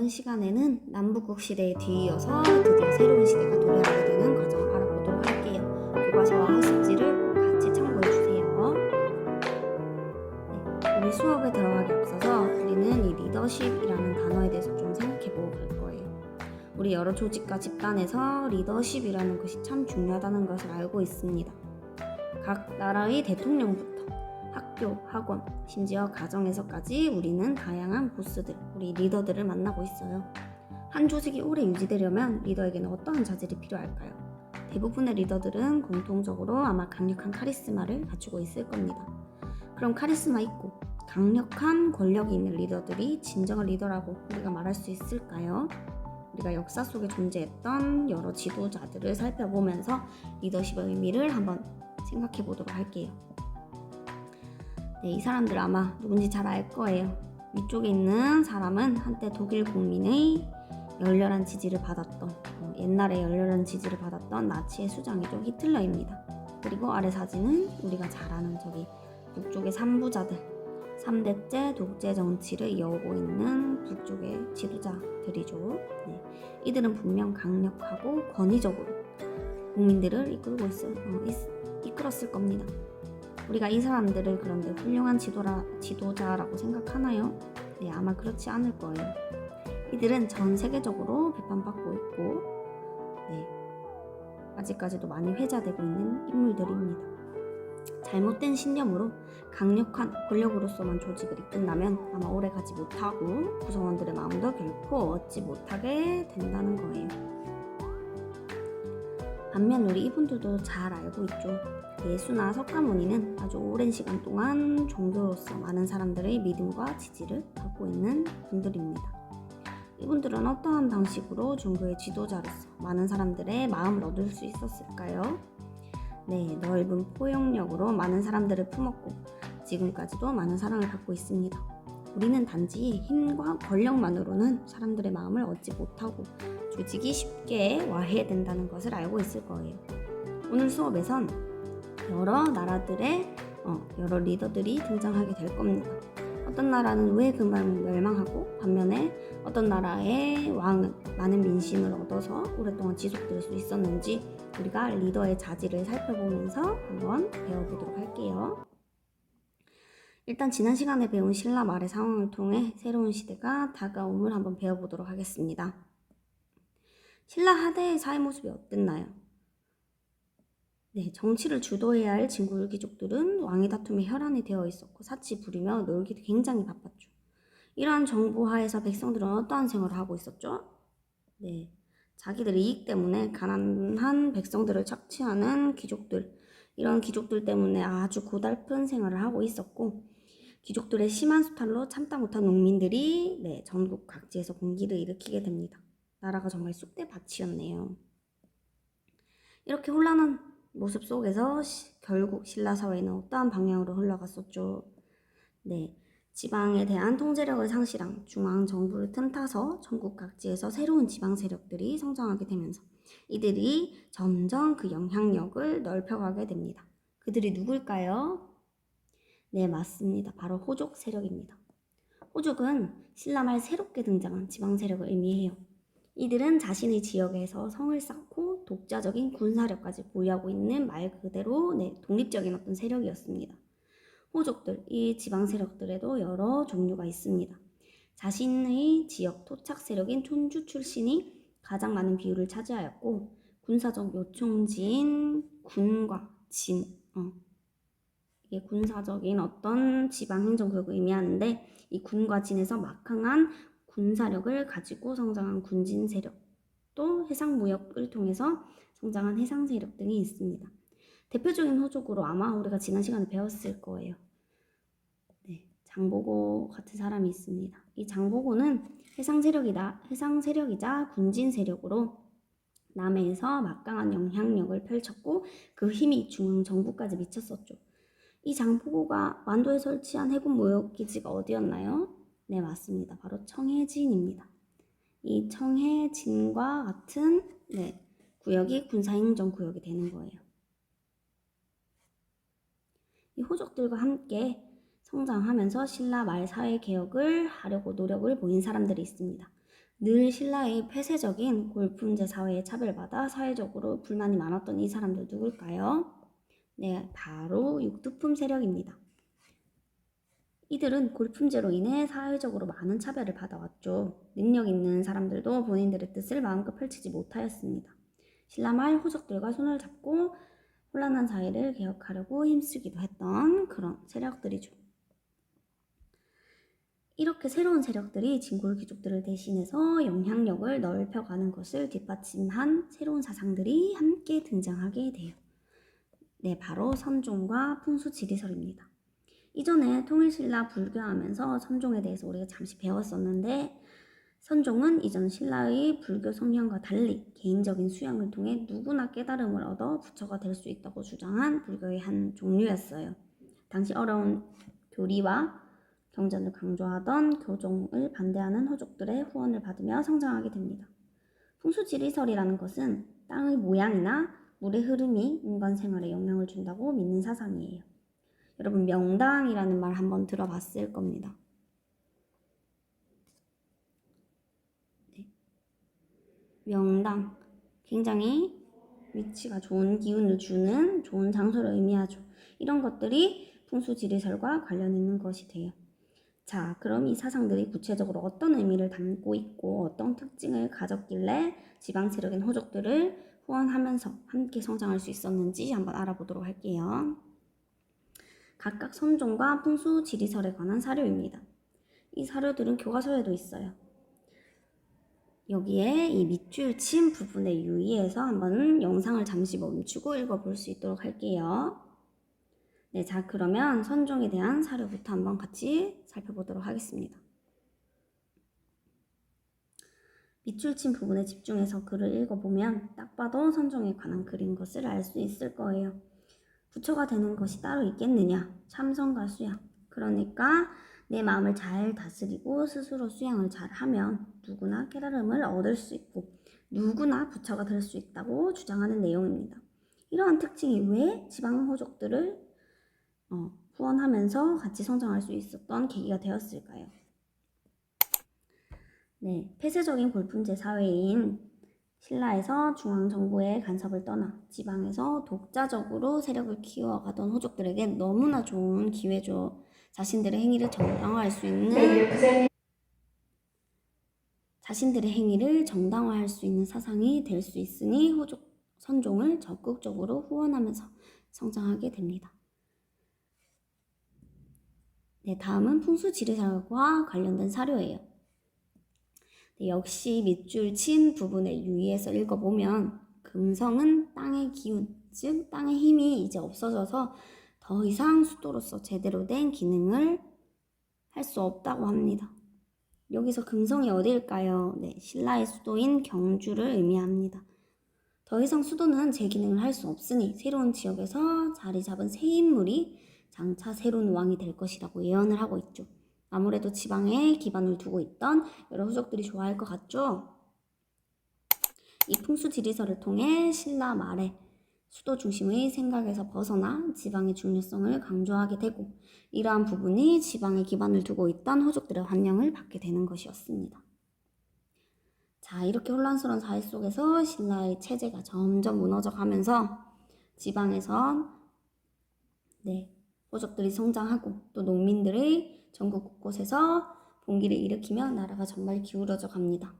이번 시간에는 남북국 시대에 뒤이어서 드디어 새로운 시대가 도래하게 되는 과정을 알아보도록 할게요. 교과서와 학습지를 꼭 같이 참고해주세요. 우리 수업에 들어가기 앞서서 우리는 이 리더십이라는 단어에 대해서 좀 생각해보고 갈 거예요. 우리 여러 조직과 집단에서 리더십이라는 것이 참 중요하다는 것을 알고 있습니다. 각 나라의 대통령부터 학교, 학원, 심지어 가정에서까지 우리는 다양한 보스들, 우리 리더들을 만나고 있어요. 한 조직이 오래 유지되려면 리더에게는 어떠한 자질이 필요할까요? 대부분의 리더들은 공통적으로 아마 강력한 카리스마를 갖추고 있을 겁니다. 그럼 카리스마 있고 강력한 권력이 있는 리더들이 진정한 리더라고 우리가 말할 수 있을까요? 우리가 역사 속에 존재했던 여러 지도자들을 살펴보면서 리더십의 의미를 한번 생각해 보도록 할게요. 네, 이 사람들 아마 누군지 잘 알 거예요. 위쪽에 있는 사람은 한때 독일 국민의 열렬한 지지를 받았던 옛날에 열렬한 지지를 받았던 나치의 수장이죠. 히틀러입니다. 그리고 아래 사진은 우리가 잘 아는 저기 북쪽의 3부자들 3대째 독재 정치를 이어오고 있는 북쪽의 지도자들이죠. 네, 이들은 분명 강력하고 권위적으로 국민들을 이끌었을 겁니다. 우리가 이 사람들을 그런데 훌륭한 지도자라고 생각하나요? 네, 아마 그렇지 않을 거예요. 이들은 전 세계적으로 비판받고 있고 아직까지도 많이 회자되고 있는 인물들입니다. 잘못된 신념으로 강력한 권력으로서만 조직을 이끈다면 아마 오래 가지 못하고 구성원들의 마음도 결코 얻지 못하게 된다는 거예요. 반면 우리 이분들도 잘 알고 있죠. 예수나 석가모니는 아주 오랜 시간 동안 종교로서 많은 사람들의 믿음과 지지를 받고 있는 분들입니다. 이분들은 어떠한 방식으로 종교의 지도자로서 많은 사람들의 마음을 얻을 수 있었을까요? 네, 넓은 포용력으로 많은 사람들을 품었고 지금까지도 많은 사랑을 받고 있습니다. 우리는 단지 힘과 권력만으로는 사람들의 마음을 얻지 못하고 조직이 쉽게 와해된다는 것을 알고 있을 거예요. 오늘 수업에선 여러 나라들의 여러 리더들이 등장하게 될 겁니다. 어떤 나라는 왜 금방 멸망하고 반면에 어떤 나라의 왕은 많은 민심을 얻어서 오랫동안 지속될 수 있었는지 우리가 리더의 자질을 살펴보면서 한번 배워보도록 할게요. 일단 지난 시간에 배운 신라 말의 상황을 통해 새로운 시대가 다가옴을 한번 배워보도록 하겠습니다. 신라 하대의 사회 모습이 어땠나요? 네, 정치를 주도해야 할 진골 귀족들은 왕의 다툼에 혈안이 되어 있었고 사치 부리며 놀기도 굉장히 바빴죠. 이러한 정부 하에서 백성들은 어떠한 생활을 하고 있었죠? 네, 자기들 이익 때문에 가난한 백성들을 착취하는 귀족들, 이런 귀족들 때문에 아주 고달픈 생활을 하고 있었고 귀족들의 심한 수탈로 참다 못한 농민들이 전국 각지에서 공기를 일으키게 됩니다. 나라가 정말 쑥대밭이었네요. 이렇게 혼란한 모습 속에서 결국 신라 사회는 어떠한 방향으로 흘러갔었죠? 네, 지방에 대한 통제력을 상실한 중앙 정부를 틈타서 전국 각지에서 새로운 지방 세력들이 성장하게 되면서 이들이 점점 그 영향력을 넓혀가게 됩니다. 그들이 누굴까요? 네, 맞습니다. 바로 호족 세력입니다. 호족은 신라 말 새롭게 등장한 지방 세력을 의미해요. 이들은 자신의 지역에서 성을 쌓고 독자적인 군사력까지 보유하고 있는 말 그대로 독립적인 어떤 세력이었습니다. 호족들, 이 지방 세력들에도 여러 종류가 있습니다. 자신의 지역 토착 세력인 촌주 출신이 가장 많은 비율을 차지하였고 군사적 요충지인 군과 진, 이게 군사적인 어떤 지방 행정구역을 의미하는데 이 군과 진에서 막강한 군사력을 가지고 성장한 군진 세력, 또 해상무역을 통해서 성장한 해상 세력 등이 있습니다. 대표적인 호족으로 아마 우리가 지난 시간에 배웠을 거예요. 네, 장보고 같은 사람이 있습니다. 이 장보고는 해상 세력이자 군진 세력으로 남해에서 막강한 영향력을 펼쳤고 그 힘이 중앙 정부까지 미쳤었죠. 이 장보고가 완도에 설치한 해군 무역기지가 어디였나요? 네, 맞습니다. 바로 청해진입니다. 이 청해진과 같은 구역이 군사행정구역이 되는 거예요. 이 호족들과 함께 성장하면서 신라 말 사회 개혁을 하려고 노력을 보인 사람들이 있습니다. 늘 신라의 폐쇄적인 골품제 사회에 차별받아 사회적으로 불만이 많았던 이 사람들 누굴까요? 네, 바로 육두품 세력입니다. 이들은 골품제로 인해 사회적으로 많은 차별을 받아왔죠. 능력 있는 사람들도 본인들의 뜻을 마음껏 펼치지 못하였습니다. 신라마을 호족들과 손을 잡고 혼란한 사회를 개혁하려고 힘쓰기도 했던 그런 세력들이죠. 이렇게 새로운 세력들이 진골 귀족들을 대신해서 영향력을 넓혀가는 것을 뒷받침한 새로운 사상들이 함께 등장하게 돼요. 네, 바로 선종과 풍수지리설입니다. 이전에 통일신라 불교하면서 선종에 대해서 우리가 잠시 배웠었는데, 선종은 이전 신라의 불교 성향과 달리 개인적인 수양을 통해 누구나 깨달음을 얻어 부처가 될 수 있다고 주장한 불교의 한 종류였어요. 당시 어려운 교리와 경전을 강조하던 교종을 반대하는 호족들의 후원을 받으며 성장하게 됩니다. 풍수지리설이라는 것은 땅의 모양이나 물의 흐름이 인간 생활에 영향을 준다고 믿는 사상이에요. 여러분, 명당이라는 말 한번 들어봤을 겁니다. 네. 명당, 굉장히 위치가 좋은 기운을 주는 좋은 장소를 의미하죠. 이런 것들이 풍수지리설과 관련 있는 것이 돼요. 자, 그럼 이 사상들이 구체적으로 어떤 의미를 담고 있고 어떤 특징을 가졌길래 지방 세력인 호족들을 후원하면서 함께 성장할 수 있었는지 한번 알아보도록 할게요. 각각 선종과 풍수 지리설에 관한 사료입니다. 이 사료들은 교과서에도 있어요. 여기에 이 밑줄 친 부분에 유의해서 한번 영상을 잠시 멈추고 읽어볼 수 있도록 할게요. 네, 자, 그러면 선종에 대한 사료부터 한번 같이 살펴보도록 하겠습니다. 밑줄 친 부분에 집중해서 글을 읽어보면 딱 봐도 선종에 관한 글인 것을 알 수 있을 거예요. 부처가 되는 것이 따로 있겠느냐? 참선과 수양. 그러니까 내 마음을 잘 다스리고 스스로 수양을 잘 하면 누구나 깨달음을 얻을 수 있고 누구나 부처가 될 수 있다고 주장하는 내용입니다. 이러한 특징이 왜 지방호족들을 후원하면서 같이 성장할 수 있었던 계기가 되었을까요? 네, 폐쇄적인 골품제 사회인 신라에서 중앙정부의 간섭을 떠나 지방에서 독자적으로 세력을 키워가던 호족들에게 너무나 좋은 기회죠. 자신들의 행위를 정당화할 수 있는 사상이 될 수 있으니 호족 선종을 적극적으로 후원하면서 성장하게 됩니다. 네, 다음은 풍수지리설과 관련된 사료예요. 네, 역시 밑줄 친 부분에 유의해서 읽어보면 금성은 땅의 기운, 즉 땅의 힘이 이제 없어져서 더 이상 수도로서 제대로 된 기능을 할 수 없다고 합니다. 여기서 금성이 어디일까요? 네, 신라의 수도인 경주를 의미합니다. 더 이상 수도는 제 기능을 할 수 없으니 새로운 지역에서 자리 잡은 새 인물이 장차 새로운 왕이 될 것이라고 예언을 하고 있죠. 아무래도 지방에 기반을 두고 있던 여러 후족들이 좋아할 것 같죠? 이 풍수지리설을 통해 신라 말에 수도 중심의 생각에서 벗어나 지방의 중요성을 강조하게 되고 이러한 부분이 지방에 기반을 두고 있던 호족들의 환영을 받게 되는 것이었습니다. 자, 이렇게 혼란스러운 사회 속에서 신라의 체제가 점점 무너져 가면서 지방에선 호족들이 성장하고 또 농민들의 전국 곳곳에서 봉기를 일으키며 나라가 정말 기울어져 갑니다.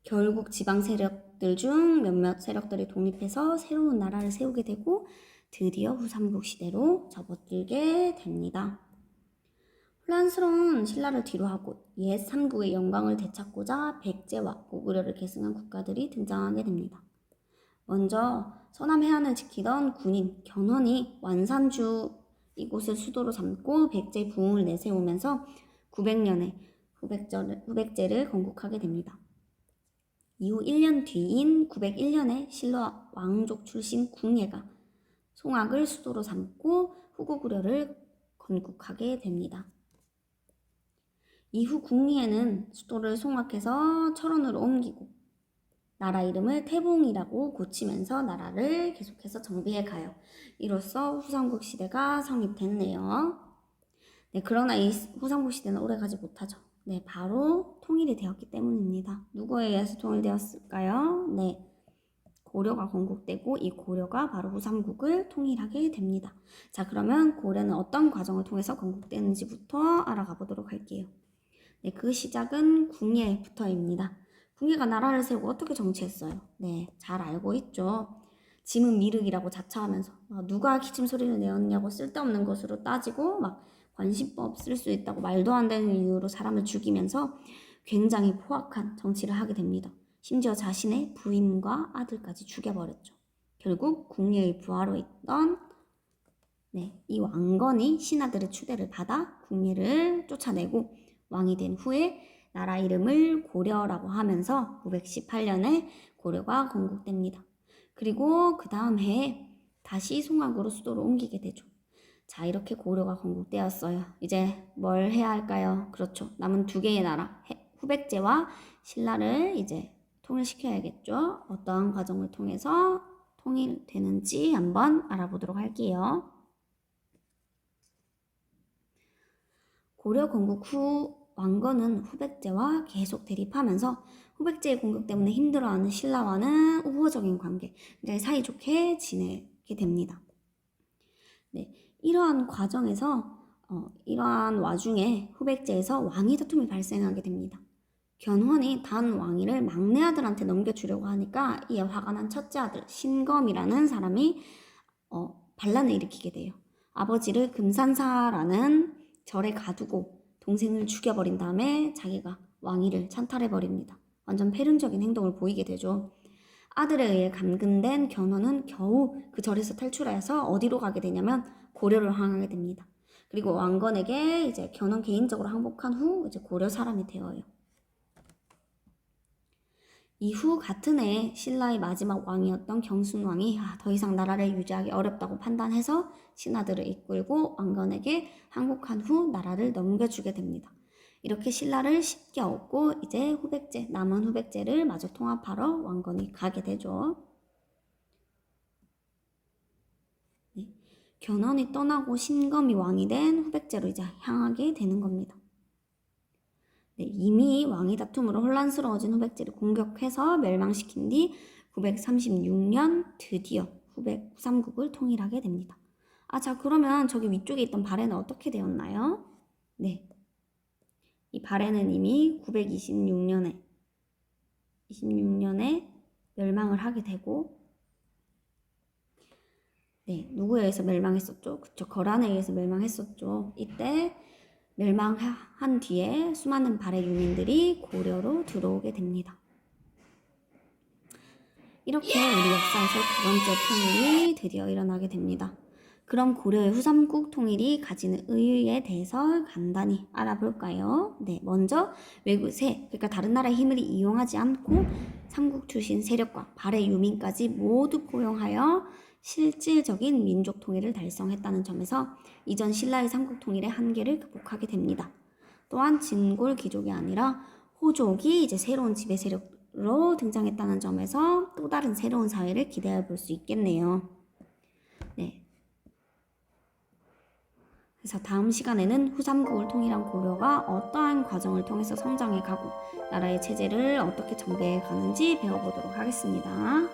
결국 지방 세력들 중 몇몇 세력들이 독립해서 새로운 나라를 세우게 되고 드디어 후삼국 시대로 접어들게 됩니다. 혼란스러운 신라를 뒤로하고 옛 삼국의 영광을 되찾고자 백제와 고구려를 계승한 국가들이 등장하게 됩니다. 먼저 서남 해안을 지키던 군인 견훤이 완산주 이곳을 수도로 삼고 백제의 부흥을 내세우면서 900년에 후백제를 건국하게 됩니다. 이후 1년 뒤인 901년에 신라 왕족 출신 궁예가 송악을 수도로 삼고 후고구려를 건국하게 됩니다. 이후 궁예는 수도를 송악해서 철원으로 옮기고 나라 이름을 태봉이라고 고치면서 나라를 계속해서 정비해 가요. 이로써 후삼국 시대가 성립됐네요. 네, 그러나 이 후삼국 시대는 오래가지 못하죠. 네, 바로 통일이 되었기 때문입니다. 누구에 의해서 통일되었을까요? 네, 고려가 건국되고 이 고려가 바로 후삼국을 통일하게 됩니다. 자, 그러면 고려는 어떤 과정을 통해서 건국되는지부터 알아가 보도록 할게요. 네, 그 시작은 궁예부터입니다. 궁예가 나라를 세우고 어떻게 정치했어요? 네, 잘 알고 있죠. 짐은 미륵이라고 자처하면서 누가 기침 소리를 내었냐고 쓸데없는 것으로 따지고 막 관시법 쓸 수 있다고 말도 안 되는 이유로 사람을 죽이면서 굉장히 포악한 정치를 하게 됩니다. 심지어 자신의 부인과 아들까지 죽여버렸죠. 결국 궁예의 부하로 있던 이 왕건이 신하들의 추대를 받아 궁예를 쫓아내고 왕이 된 후에 나라 이름을 고려라고 하면서 918년에 고려가 건국됩니다. 그리고 그 다음 해에 다시 송악으로 수도를 옮기게 되죠. 자, 이렇게 고려가 건국되었어요. 이제 뭘 해야 할까요? 그렇죠. 남은 두 개의 나라, 후백제와 신라를 이제 통일시켜야겠죠. 어떠한 과정을 통해서 통일되는지 한번 알아보도록 할게요. 고려 건국 후 왕건은 후백제와 계속 대립하면서 후백제의 공격 때문에 힘들어하는 신라와는 우호적인 관계, 굉장히 사이좋게 지내게 됩니다. 네, 이러한 과정에서 이러한 와중에 후백제에서 왕위 다툼이 발생하게 됩니다. 견훤이 단 왕위를 막내 아들한테 넘겨주려고 하니까 이에 화가 난 첫째 아들 신검이라는 사람이 반란을 일으키게 돼요. 아버지를 금산사라는 절에 가두고 동생을 죽여버린 다음에 자기가 왕위를 찬탈해버립니다. 완전 패륜적인 행동을 보이게 되죠. 아들에 의해 감금된 견훤은 겨우 그 절에서 탈출해서 어디로 가게 되냐면 고려를 향하게 됩니다. 그리고 왕건에게 이제 견훤 개인적으로 항복한 후 이제 고려 사람이 되어요. 이후 같은 해 신라의 마지막 왕이었던 경순왕이 더 이상 나라를 유지하기 어렵다고 판단해서 신하들을 이끌고 왕건에게 항복한 후 나라를 넘겨주게 됩니다. 이렇게 신라를 쉽게 얻고 이제 후백제, 남은 후백제를 마저 통합하러 왕건이 가게 되죠. 네. 견훤이 떠나고 신검이 왕이 된 후백제로 이제 향하게 되는 겁니다. 네, 이미 왕위 다툼으로 혼란스러워진 후백제를 공격해서 멸망시킨 뒤 936년 드디어 후삼국을 통일하게 됩니다. 자, 그러면 저기 위쪽에 있던 발해는 어떻게 되었나요? 네, 이 발해는 이미 926년에 멸망을 하게 되고, 네, 누구에 의해서 멸망했었죠? 그쵸, 거란에 의해서 멸망했었죠. 이때 멸망한 뒤에 수많은 발해 유민들이 고려로 들어오게 됩니다. 이렇게 우리 역사에서 두 번째 통일이 드디어 일어나게 됩니다. 그럼 고려의 후삼국 통일이 가지는 의의에 대해서 간단히 알아볼까요? 네, 먼저 외국세, 그러니까 다른 나라의 힘을 이용하지 않고 삼국 출신 세력과 발해 유민까지 모두 포용하여 실질적인 민족 통일을 달성했다는 점에서 이전 신라의 삼국 통일의 한계를 극복하게 됩니다. 또한 진골 귀족이 아니라 호족이 이제 새로운 지배 세력으로 등장했다는 점에서 또 다른 새로운 사회를 기대해 볼 수 있겠네요. 네. 그래서 다음 시간에는 후삼국을 통일한 고려가 어떠한 과정을 통해서 성장해 가고 나라의 체제를 어떻게 정비해 가는지 배워보도록 하겠습니다.